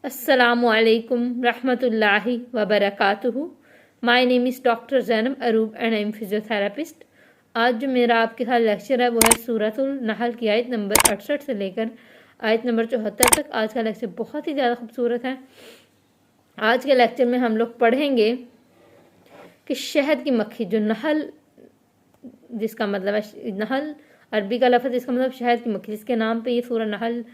Assalamualaikum rahmatullahi wa barakatuhu। My name is doctor Zainab Aroob and I am physiotherapist. आज जो मेरा आपके साथ लेक्चर है वो है सूरतुल नहल की आयत नंबर 68 से लेकर आयत नंबर 74 तक। आज का लेक्चर बहुत ही ज़्यादा खूबसूरत है। आज के लेक्चर में हम लोग पढ़ेंगे कि शहद की मक्खी, जो नहल जिसका मतलब है नहल अरबी का लफ्ज़, जिसका मतलब शहद की मक्खी, जिसके नाम पे ये सूरह नहल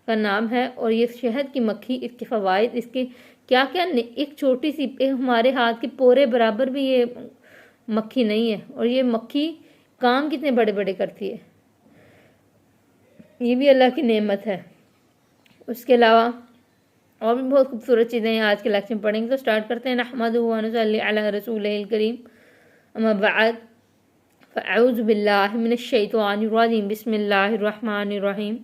का नाम है। और ये शहद की मक्खी, इसके फ़वाइद, इसके क्या क्या, एक छोटी सी हमारे हाथ के पोरे बराबर भी ये मक्खी नहीं है। और ये मक्खी काम कितने बड़े बड़े करती है, ये भी अल्लाह की नेमत है। उसके अलावा और भी बहुत खूबसूरत चीज़ें आज के लेक्चर में पढ़ेंगे। तो स्टार्ट करते हैं। नहमदुहु व नुसल्ली अला रसूलिहिल करीम, अम्मा बअद, फ़अऊज़ु बिल्लाहि मिनश शैतानिर रजीम, बिस्मिल्लाहिर रहमानिर रहीम,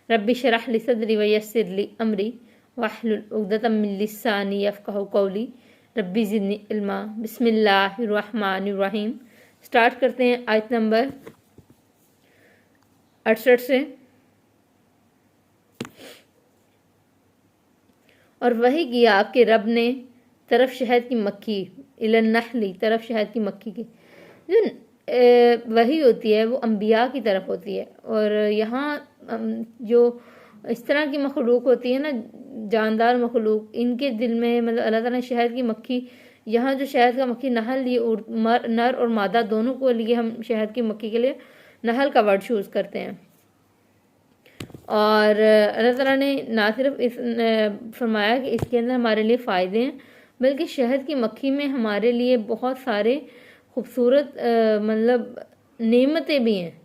रब्बि शरह ली सदरी व यस्सिर ली अमरी वहलुल उक़दतम मिन लिसानी यफ़क़हू क़ौली, रब्बि ज़िदनी इल्मा। बिस्मिल्लाहिर रहमानिर रहीम। स्टार्ट करते हैं आयत नंबर 68 से। और वही किया आपके रब ने तरफ शहद की मक्खी, इलन नहली, तरफ शहद की मक्खी की। जो वही होती है वो अम्बिया की तरफ होती है। और यहाँ जो इस तरह की मखलूक होती है ना, जानदार मखलूक, इनके दिल में मतलब अल्लाह ताला ने शहद की मक्खी, यहाँ जो शहद का मक्खी नहल, ये नर और मादा दोनों को लिए हम शहद की मक्खी के लिए नहल का वर्ड चूज़ करते हैं। और अल्लाह ताला ने ना सिर्फ इस फरमाया कि इसके अंदर हमारे लिए फ़ायदे हैं, बल्कि शहद की मक्खी में हमारे लिए बहुत सारे खूबसूरत मतलब नेमतें भी हैं।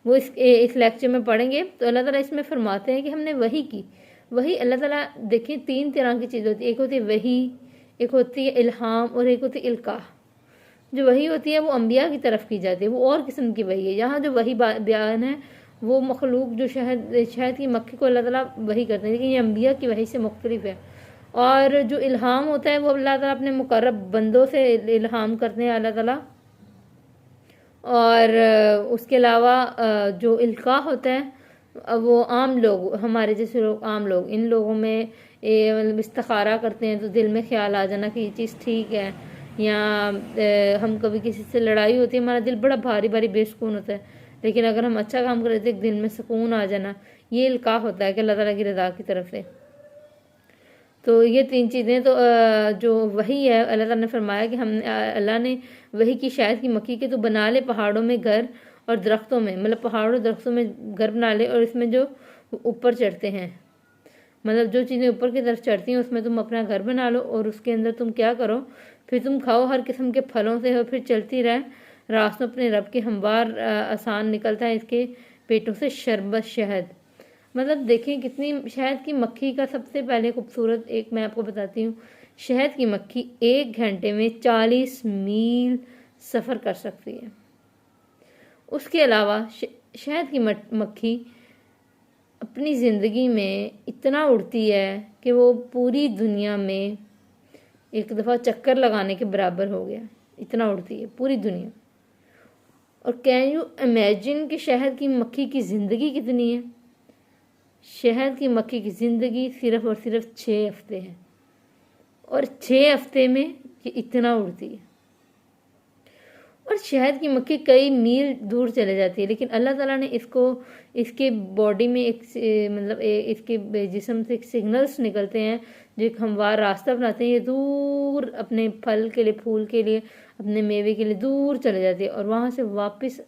वो इस लेक्चर में पढ़ेंगे। तो अल्लाह ताला इसमें फरमाते हैं कि हमने वही की। वही अल्लाह ताला, देखिए, तीन तरह की चीज़ होती है। एक होती है वही, एक होती है इल्हाम, और एक होती है इल्का। जो वही होती है वो अम्बिया की तरफ की जाती है, वो और किस्म की वही है। यहाँ जो वही बयान है वो मखलूक जो शहद की मक्खी को अल्लाह ताला वही करते हैं, लेकिन ये अम्बिया की वही से मुख्तलिफ है। और जो इल्हाम होता है वो अल्लाह ताला अपने मुकर्रब बंदों से इल्हाम करते हैं अल्लाह ताला। और उसके अलावा जो इल्का होता है वो आम लोग, हमारे जैसे लोग, आम लोग, इन लोगों में मतलब इस्तिखारा करते हैं तो दिल में ख्याल आ जाना कि ये चीज़ ठीक है। या हम कभी किसी से लड़ाई होती है, हमारा दिल बड़ा भारी भारी बेसुकून होता है, लेकिन अगर हम अच्छा काम कर रहे थे दिल में सुकून आ जाना, ये इल्का होता है कि अल्लाह ताला की रज़ा की तरफ से। तो ये तीन चीज़ें तो जो वही है, अल्लाह ताला ने फरमाया कि हम अल्लाह ने वही की शहद की मक्खी के, तो बना ले पहाड़ों में घर और दरख्तों में, मतलब पहाड़ों दरख्तों में घर बना ले, और इसमें जो ऊपर चढ़ते हैं, मतलब जो चीज़ें ऊपर की तरफ चढ़ती हैं उसमें तुम अपना घर बना लो, और उसके अंदर तुम क्या करो, फिर तुम खाओ हर किस्म के फलों से, और फिर चलती रहे रास्तों अपने रब के हमवार आसान निकलता है इसके पेटों से शरबत शहद। मतलब देखें कितनी शहद की मक्खी का सबसे पहले खूबसूरत एक मैं आपको बताती हूँ। शहद की मक्खी 1 घंटे में 40 मील सफ़र कर सकती है। उसके अलावा शहद की मक्खी अपनी ज़िंदगी में इतना उड़ती है कि वो पूरी दुनिया में एक दफ़ा चक्कर लगाने के बराबर हो गया, इतना उड़ती है पूरी दुनिया। और कैन यू इमेजिन कि शहद की मक्खी की ज़िंदगी कितनी है। शहद की मक्खी की ज़िंदगी सिर्फ और सिर्फ 6 हफ्ते है, और 6 हफ्ते में ये इतना उड़ती है। और शहद की मक्खी कई मील दूर चले जाती है, लेकिन अल्लाह ताला ने इसको, इसके बॉडी में एक मतलब इसके जिस्म से सिग्नल्स निकलते हैं जो एक हमवार रास्ता बनाते हैं। ये दूर अपने फल के लिए, फूल के लिए, अपने मेवे के लिए दूर चले जाती है, और वहाँ से वापस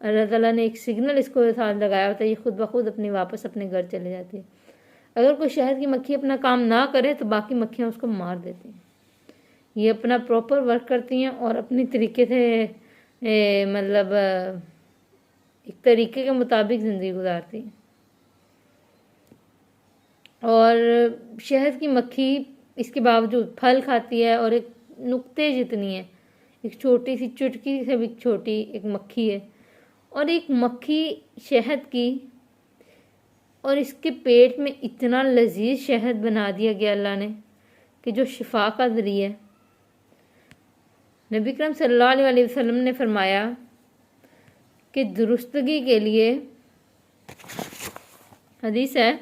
अल्लाह ताला ने एक सिग्नल इसको साथ लगाया होता है, ये खुद ब खुद अपने वापस अपने घर चले जाती है। अगर कोई शहद की मक्खी अपना काम ना करे तो बाकी मक्खियाँ उसको मार देती हैं। ये अपना प्रॉपर वर्क करती हैं और अपनी तरीके से मतलब एक तरीके के मुताबिक ज़िंदगी गुजारती हैं। और शहद की मक्खी इसके बावजूद फल खाती है, और एक नुक्ते जितनी है, एक छोटी सी चुटकी से भी छोटी एक मक्खी है। और एक मक्खी शहद की, और इसके पेट में इतना लजीज शहद बना दिया गया अल्लाह ने कि जो शिफा का ज़रिया है। नबी करम सल्लल्लाहु अलैहि वसल्लम ने फरमाया कि दुरुस्तगी के लिए, हदीस है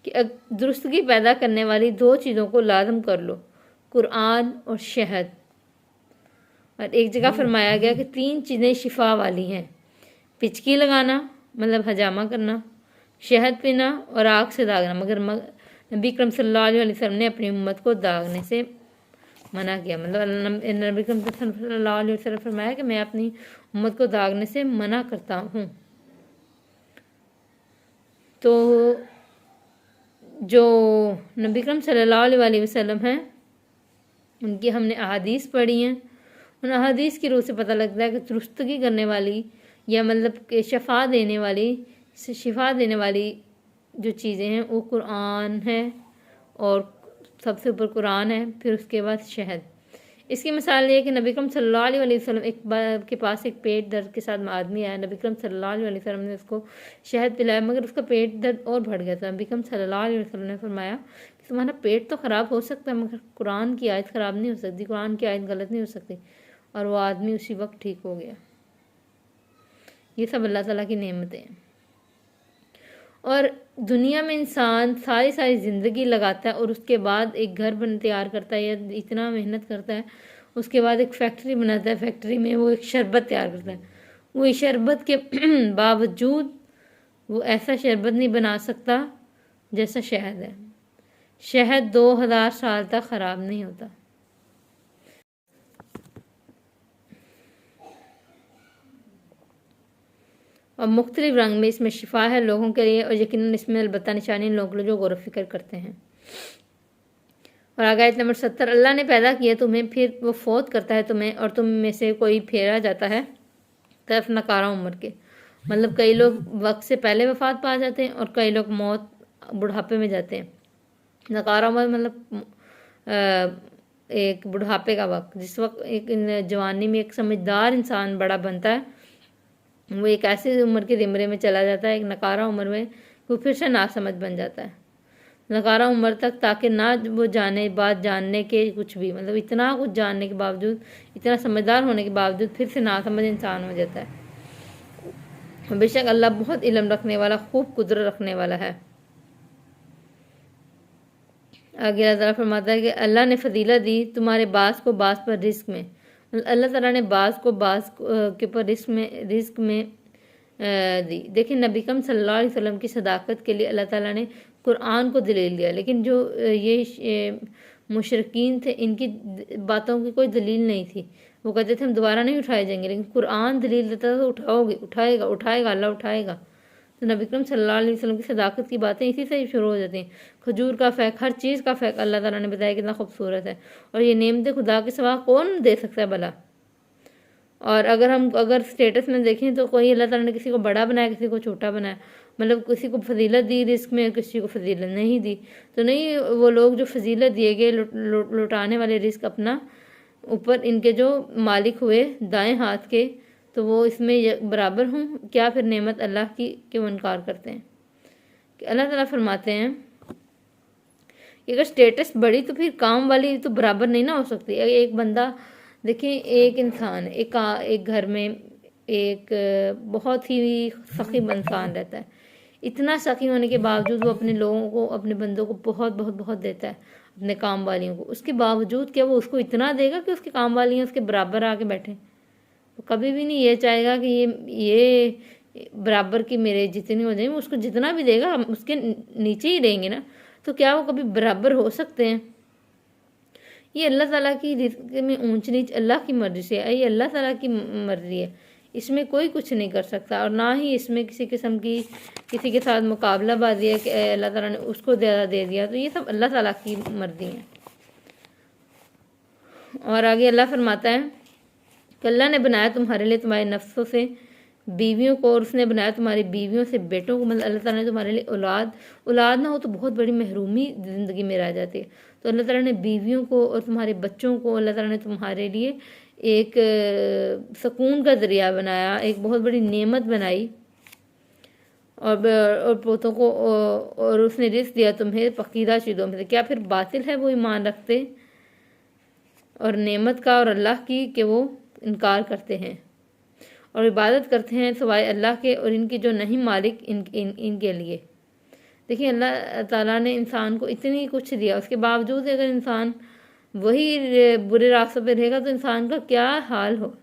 कि दुरुस्तगी पैदा करने वाली 2 चीज़ों को लाज़म कर लो, कुरान और शहद। और एक जगह फरमाया गया कि 3 चीज़ें शिफा वाली हैं, पिचकी लगाना मतलब हजामा करना, शहद पीना और आग से दागना। मगर नबी करम सल्लल्लाहु अलैहि वसल्लम ने अपनी उम्मत को दागने से मना किया। मतलब नबी करम सल्लल्लाहु अलैहि वसल्लम फरमाया कि मैं अपनी उम्मत को दागने से मना करता हूँ। तो जो नबी करम सल्लल्लाहु अलैहि वसल्लम हैं उनकी हमने अहादीस पढ़ी हैं। उन अहादीस की रूह से पता लगता है कि दुरुस्तगी करने वाली या मतलब कि शिफा देने वाली जो चीज़ें हैं वो कुरान है, और सबसे ऊपर कुरान है, फिर उसके बाद शहद। इसकी मिसाल ये है कि नबी करम सल्लल्लाहु अलैहि वसल्लम एक बार के पास एक पेट दर्द के साथ आदमी आया। नबी करम सल्लल्लाहु अलैहि वसल्लम ने उसको शहद पिलाया, मगर उसका पेट दर्द और बढ़ गया था। नबी करम सल्लल्लाहु अलैहि वसल्लम ने फरमाया कि तुम्हारा पेट तो ख़राब हो सकता है, मगर कुरान की आयत ख़राब नहीं हो सकती, कुरान की आयत गलत नहीं हो सकती। और वो आदमी उसी वक्त ठीक हो गया। ये सब अल्लाह ताला की नेमतें हैं। और दुनिया में इंसान सारी ज़िंदगी लगाता है और उसके बाद एक घर तैयार करता है या इतना मेहनत करता है, उसके बाद एक फैक्ट्री बनाता है, फैक्ट्री में वो एक शरबत तैयार करता है। वो इस शरबत के बावजूद वो ऐसा शरबत नहीं बना सकता जैसा शहद है। शहद 2000 साल तक ख़राब नहीं होता। और मुख्तलिफ रंग में इसमें शिफा है लोगों के लिए, और यकीनन इसमें अलबत्ता निशानी लोगों के लिए जो गौर फिक्र करते हैं। और आगे आयत नंबर 70, अल्लाह ने पैदा किया तुम्हें, फिर वो फौत करता है तुम्हें, और तुम में से कोई फेरा जाता है तरफ नकारा उम्र के। मतलब कई लोग वक्त से पहले वफात पा जाते हैं और कई लोग मौत बुढ़ापे में जाते हैं। नकारा उम्र मतलब एक बुढ़ापे का वक्त, जिस वक्त एक जवानी में एक समझदार इंसान बड़ा बनता है, वो एक ऐसी उम्र के ज़िमरे में चला जाता है, एक नकारा उम्र में वो फिर से नासमझ बन जाता है। नकारा उम्र तक, ताकि ना वो जाने बात जानने के कुछ भी, मतलब इतना कुछ जानने के बावजूद, इतना समझदार होने के बावजूद फिर से नासमझ इंसान हो जाता है। बेशक अल्लाह बहुत इल्म रखने वाला, खूब कुदरत रखने वाला है। आगे अल्लाह ताला फरमाता है कि अल्लाह ने फजीलत दी तुम्हारे बास को बास पर रिस्क में। अल्लाह ताला ने बास को बास के ऊपर रिस्क में दी। देखिए नबी कम सल्लल्लाहु अलैहि वसल्लम की सदाकत के लिए अल्लाह ताला ने कुरान को दलील दिया, लेकिन जो ये मुशरिकीन थे इनकी बातों की कोई दलील नहीं थी। वो कहते थे हम दोबारा नहीं उठाए जाएंगे, लेकिन कुरान दलील देता था तो उठाएगा अल्लाह उठाएगा। तो नबी करीम सल्लल्लाहु अलैहि वसल्लम की सदाकत की बातें इसी से ही शुरू हो जाती हैं। खजूर का फ़ैक, हर चीज़ का फ़ैक अल्लाह ताला ने बताया कितना खूबसूरत है, और ये नेमत खुदा के सिवा कौन दे सकता है भला। और अगर स्टेटस में देखें तो कोई अल्लाह ताला ने किसी को बड़ा बनाया, किसी को छोटा बनाया, मतलब किसी को फजीलत दी रिस्क में, किसी को फजीलत नहीं दी। तो नहीं, वो लोग जो फजीलत दिए गए लुटाने वाले रिस्क अपना ऊपर इनके जो मालिक हुए दाएं हाथ के, तो वो इसमें बराबर हों क्या? फिर नेमत अल्लाह की क्यों इनकार करते हैं? कि अल्लाह ताला फरमाते हैं कि अगर स्टेटस बढ़ी तो फिर काम वाली तो बराबर नहीं ना हो सकती। एक बंदा देखें, एक इंसान एक घर में एक बहुत ही सखी इंसान रहता है। इतना सखी होने के बावजूद वो अपने लोगों को, अपने बंदों को बहुत बहुत बहुत देता है, अपने काम वालियों को। उसके बावजूद क्या वो उसको इतना देगा कि उसकी काम वालियाँ उसके बराबर आके बैठें? तो कभी भी नहीं ये चाहेगा कि ये बराबर की मेरे जितनी हो जाए, वो उसको जितना भी देगा हम उसके नीचे ही रहेंगे ना। तो क्या वो कभी बराबर हो सकते हैं? ये अल्लाह ताला की रिज़्क़ में ऊंच नीच अल्लाह की मर्ज़ी से है, ये अल्लाह ताला की मर्ज़ी है, इसमें कोई कुछ नहीं कर सकता। और ना ही इसमें किसी किस्म की किसी के साथ मुकाबलाबाजी है कि अल्लाह ताला ने उसको ज़्यादा दे दिया। तो ये सब अल्लाह ताला की मर्ज़ी है। और आगे अल्लाह फरमाता है कि अल्लाह ने बनाया तुम्हारे लिए तुम्हारे नफ्सों से बीवियों को, और उसने बनाया तुम्हारी बीवियों से बेटों को। मतलब अल्लाह ताला ने तुम्हारे लिए औलाद ना हो तो बहुत बड़ी महरूमी ज़िंदगी में रह जाती है। तो अल्लाह ताला ने बीवियों को और तुम्हारे बच्चों को अल्लाह ताला ने तुम्हारे लिए एक सुकून का ज़रिया बनाया, एक बहुत बड़ी नेमत बनाई। और पोतों को और उसने रिज़्क़ दिया तुम्हें पकीदा चीज़ों में से। क्या फिर बातिल है वो ईमान रखते और नेमत का और अल्लाह की कि वो इनकार करते हैं और इबादत करते हैं सिवाय अल्लाह के, और इनकी जो नहीं मालिक इनके लिए। देखिए अल्लाह ताला ने इंसान को इतनी कुछ दिया, उसके बावजूद अगर इंसान वही बुरे रास्तों पे रहेगा तो इंसान का क्या हाल हो।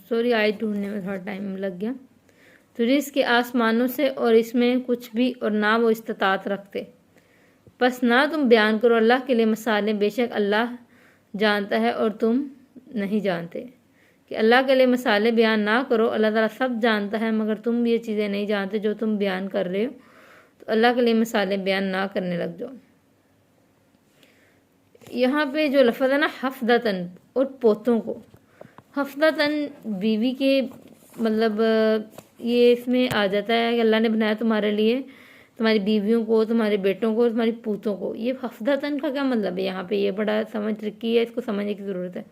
सॉरी, आई ढूंढने में थोड़ा टाइम लग गया। तो रिज़्क़ के आसमानों से और इसमें कुछ भी, और ना वो इस्तात रखते, बस ना तुम बयान करो अल्लाह के लिए मिसालें, बेशक अल्लाह जानता है और तुम नहीं जानते। कि अल्लाह के लिए मिसालें बयान ना करो, अल्लाह ताला सब जानता है मगर तुम ये चीज़ें नहीं जानते जो तुम बयान कर रहे हो, तो अल्लाह के लिए मिसालें बयान ना करने लग जाओ। यहाँ पे जो लफ्ज़ है ना हफ्दतन, और पोतों को हफ्दतन बीवी के मतलब ये इसमें आ जाता है कि अल्लाह ने बनाया तुम्हारे लिए, तुम्हारी बीवियों को, तुम्हारे बेटों को, तुम्हारी पूतों को। ये हफ्दतन का क्या मतलब है यहाँ पे, ये बड़ा समझ रखी है, इसको समझने की ज़रूरत है।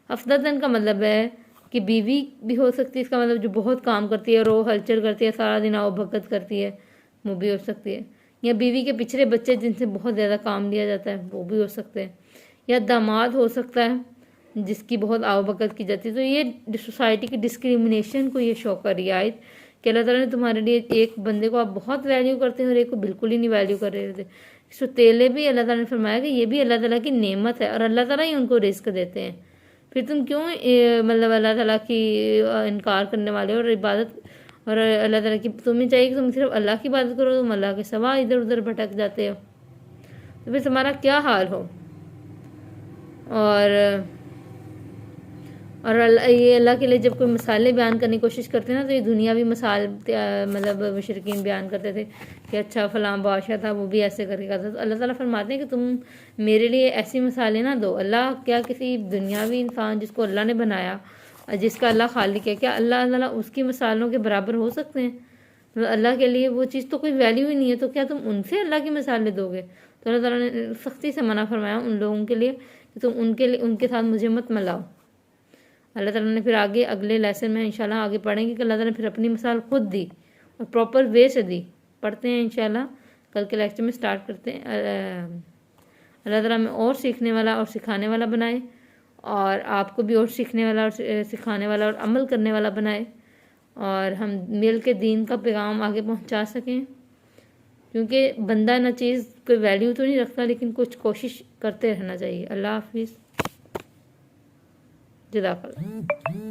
हफ्दतन का मतलब है कि बीवी भी हो सकती है, इसका मतलब जो बहुत काम करती है, रो हलचल करती है, सारा दिन आओ भगत करती है, वो भी हो सकती है। या बीवी के पिछड़े बच्चे जिनसे बहुत ज़्यादा काम लिया जाता है, वो भी हो सकते हैं। या दामाद हो सकता है जिसकी बहुत आवभगत की जाती है। तो ये सोसाइटी की डिस्क्रिमिनेशन को ये शो कर रही है आयत कि अल्लाह ताला ने तुम्हारे लिए एक बंदे को आप बहुत वैल्यू करते हैं और एक को बिल्कुल ही नहीं वैल्यू कर रहे थे। सौतेले भी अल्लाह ताला ने फरमाया कि ये भी अल्लाह ताला की नेमत है और अल्लाह ताला ही उनको रिस्क देते हैं। फिर तुम क्यों मतलब अल्लाह ताला की इनकार करने वाले हो और इबादत, और अल्लाह ताला की तुम्हें चाहिए कि तुम सिर्फ अल्लाह की इबादत करो, तुम अल्लाह के सिवा इधर उधर भटक जाते हो, तो फिर तुम्हारा क्या हाल हो। और ये अल्लाह के लिए जब कोई मिसालें बयान करने की कोशिश करते हैं ना, तो ये दुनियावी मिसाल मतलब मुशरिकीन बयान करते थे कि अच्छा फ़लाँ बादशाह था, वो भी ऐसे करके करता था। तो अल्लाह ताला फरमाते हैं कि तुम मेरे लिए ऐसी मिसालें ना दो। अल्लाह क्या किसी दुनियावी इंसान जिसको अल्लाह ने बनाया, जिसका अल्लाह खालिक है, क्या अल्लाह ताला उसकी मिसालों के बराबर हो सकते हैं? मतलब अल्लाह के लिए वो चीज़ तो कोई वैल्यू ही नहीं है, तो क्या तुम उनसे अल्लाह की मिसालें दोगे? तो अल्लाह ताला ने सख्ती से मना फरमाया उन लोगों के लिए कि तुम उनके साथ मुझे मत मिलाओ। अल्लाह ताला ने फिर आगे अगले लेसन में इंशाल्लाह आगे पढ़ेंगे कि अल्लाह ताला ने फिर अपनी मिसाल खुद दी और प्रॉपर वे से दी। पढ़ते हैं इंशाल्लाह, कल के लेक्चर में स्टार्ट करते हैं। अल्लाह ताला में और सीखने वाला और सिखाने वाला बनाए, और आपको भी और सीखने वाला और सिखाने वाला और अमल करने वाला बनाए, और हम मिल के दीन का पैगाम आगे पहुंचा सकें। क्योंकि बंदा ना चीज़ कोई वैल्यू तो नहीं रखता, लेकिन कुछ कोशिश करते रहना चाहिए। अल्लाह हाफिज़, जज़ाकल्लाह।